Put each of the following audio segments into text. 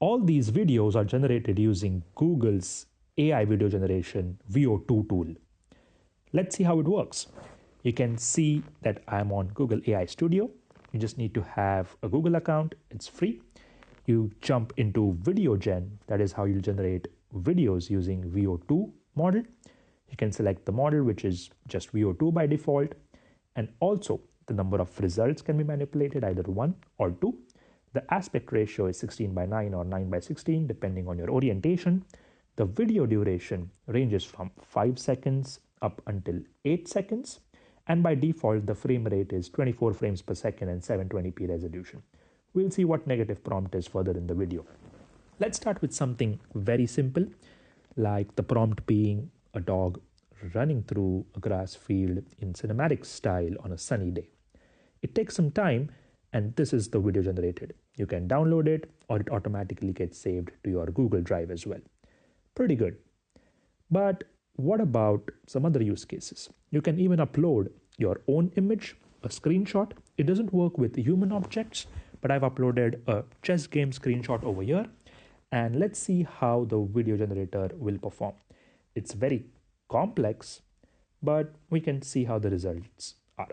All these videos are generated using Google's AI video generation Veo2 tool. Let's see how it works. You can see that I'm on Google AI Studio. You just need to have a Google account. It's free. You jump into video gen. That is how you generate videos using Veo2 model. You can select the model, which is just Veo2 by default. And also the number of results can be manipulated, either 1 or 2. The aspect ratio is 16 by 9 or 9 by 16, depending on your orientation. The video duration ranges from 5 seconds up until 8 seconds. And by default, the frame rate is 24 frames per second and 720p resolution. We'll see what negative prompt is further in the video. Let's start with something very simple, like the prompt being a dog running through a grass field in cinematic style on a sunny day. It takes some time, and this is the video generated. You can download it, or it automatically gets saved to your Google Drive as well. Pretty good. But what about some other use cases? You can even upload your own image, a screenshot. It doesn't work with human objects, but I've uploaded a chess game screenshot over here. And let's see how the video generator will perform. It's very complex, but we can see how the results are.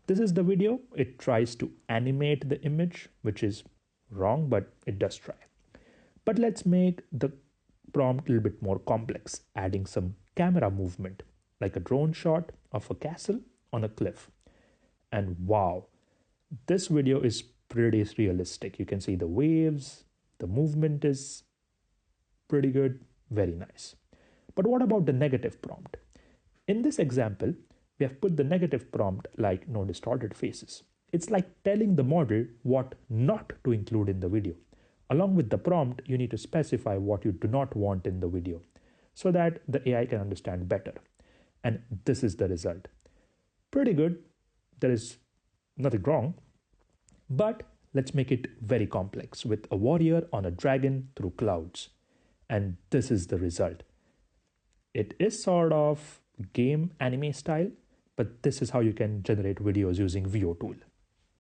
This is the video. It tries to animate the image, which is wrong, but it does try. But let's make the prompt a little bit more complex, adding some camera movement, like a drone shot of a castle on a cliff. And wow, this video is pretty realistic. You can see the waves, the movement is pretty good, very nice. But what about the negative prompt? In this example, we have put the negative prompt like no distorted faces. It's like telling the model what not to include in the video. Along with the prompt, you need to specify what you do not want in the video so that the AI can understand better. And this is the result. Pretty good. There is nothing wrong. But let's make it very complex with a warrior on a dragon through clouds. And this is the result. It is sort of game anime style, but this is how you can generate videos using Veo tool.